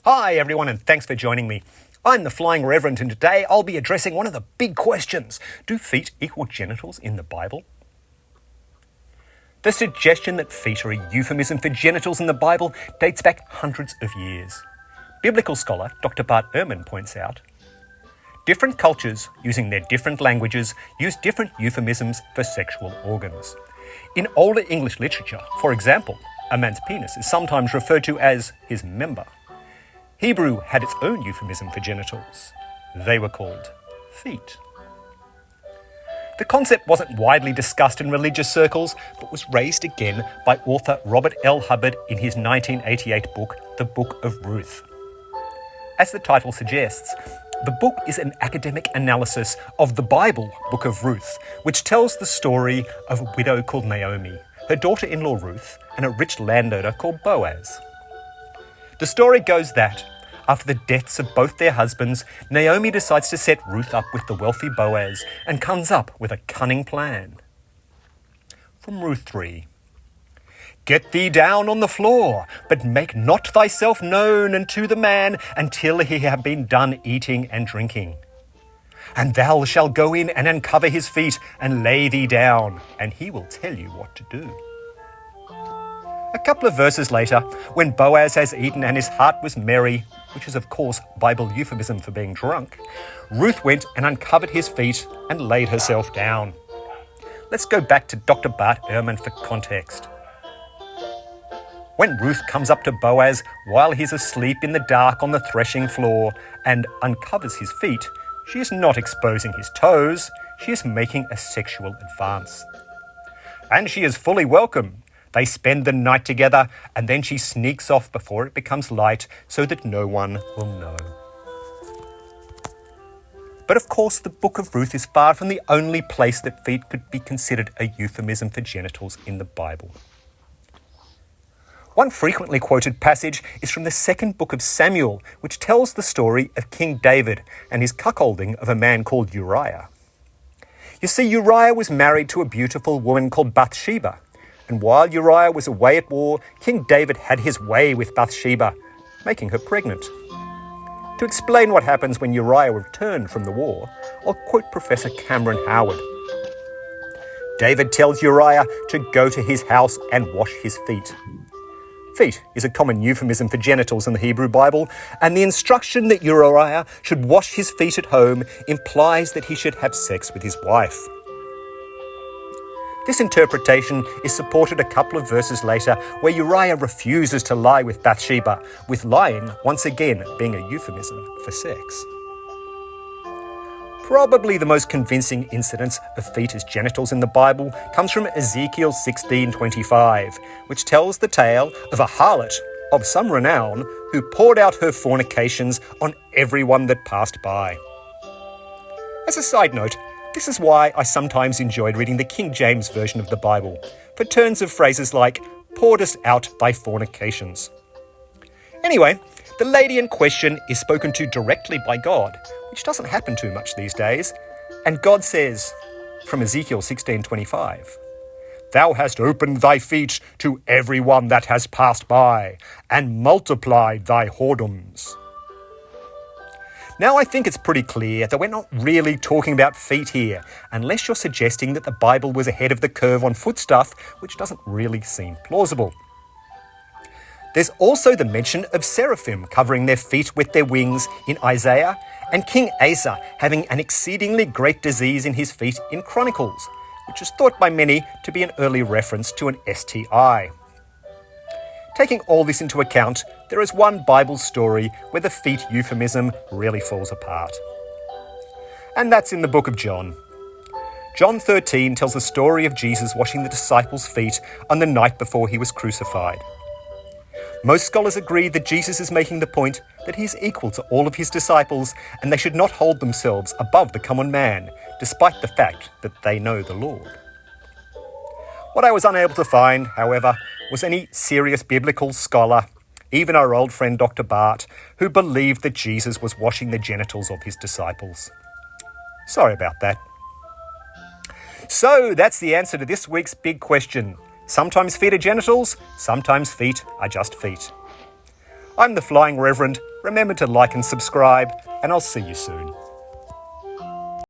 Hi everyone, and thanks for joining me. I'm the Flying Reverend, and today I'll be addressing one of the big questions. Do feet equal genitals in the Bible? The suggestion that feet are a euphemism for genitals in the Bible dates back hundreds of years. Biblical scholar Dr. Bart Ehrman points out, different cultures, using their different languages, use different euphemisms for sexual organs. In older English literature, for example, a man's penis is sometimes referred to as his member. Hebrew had its own euphemism for genitals. They were called feet. The concept wasn't widely discussed in religious circles, but was raised again by author Robert L. Hubbard in his 1988 book, The Book of Ruth. As the title suggests, the book is an academic analysis of the Bible, Book of Ruth, which tells the story of a widow called Naomi, her daughter-in-law Ruth, and a rich landowner called Boaz. The story goes that, after the deaths of both their husbands, Naomi decides to set Ruth up with the wealthy Boaz and comes up with a cunning plan. From Ruth 3. Get thee down on the floor, but make not thyself known unto the man until he have been done eating and drinking. And thou shalt go in and uncover his feet and lay thee down, and he will tell you what to do. A couple of verses later, when Boaz has eaten and his heart was merry, which is of course Bible euphemism for being drunk, Ruth went and uncovered his feet and laid herself down. Let's go back to Dr. Bart Ehrman for context. When Ruth comes up to Boaz while he's asleep in the dark on the threshing floor and uncovers his feet, she is not exposing his toes, she is making a sexual advance. And she is fully welcome. They spend the night together, and then she sneaks off before it becomes light so that no one will know. But of course, the Book of Ruth is far from the only place that feet could be considered a euphemism for genitals in the Bible. One frequently quoted passage is from the second book of Samuel, which tells the story of King David and his cuckolding of a man called Uriah. You see, Uriah was married to a beautiful woman called Bathsheba. And while Uriah was away at war, King David had his way with Bathsheba, making her pregnant. To explain what happens when Uriah returned from the war, I'll quote Professor Cameron Howard. David tells Uriah to go to his house and wash his feet. Feet is a common euphemism for genitals in the Hebrew Bible, and the instruction that Uriah should wash his feet at home implies that he should have sex with his wife. This interpretation is supported a couple of verses later where Uriah refuses to lie with Bathsheba, with lying once again being a euphemism for sex. Probably the most convincing incidence of feet as genitals in the Bible comes from Ezekiel 16:25, which tells the tale of a harlot of some renown who poured out her fornications on everyone that passed by. As a side note, this is why I sometimes enjoyed reading the King James Version of the Bible, for turns of phrases like, pouredest out thy fornications. Anyway, the lady in question is spoken to directly by God, which doesn't happen too much these days, and God says, from Ezekiel 16:25, Thou hast opened thy feet to every one that has passed by, and multiplied thy whoredoms. Now I think it's pretty clear that we're not really talking about feet here, unless you're suggesting that the Bible was ahead of the curve on foot stuff, which doesn't really seem plausible. There's also the mention of seraphim covering their feet with their wings in Isaiah, and King Asa having an exceedingly great disease in his feet in Chronicles, which is thought by many to be an early reference to an STI. Taking all this into account, there is one Bible story where the feet euphemism really falls apart. And that's in the book of John. John 13 tells the story of Jesus washing the disciples' feet on the night before he was crucified. Most scholars agree that Jesus is making the point that he is equal to all of his disciples and they should not hold themselves above the common man, despite the fact that they know the Lord. What I was unable to find, however, was any serious biblical scholar, even our old friend Dr. Bart, who believed that Jesus was washing the genitals of his disciples. Sorry about that. So that's the answer to this week's big question. Sometimes feet are genitals, sometimes feet are just feet. I'm the Flying Reverend. Remember to like and subscribe, and I'll see you soon.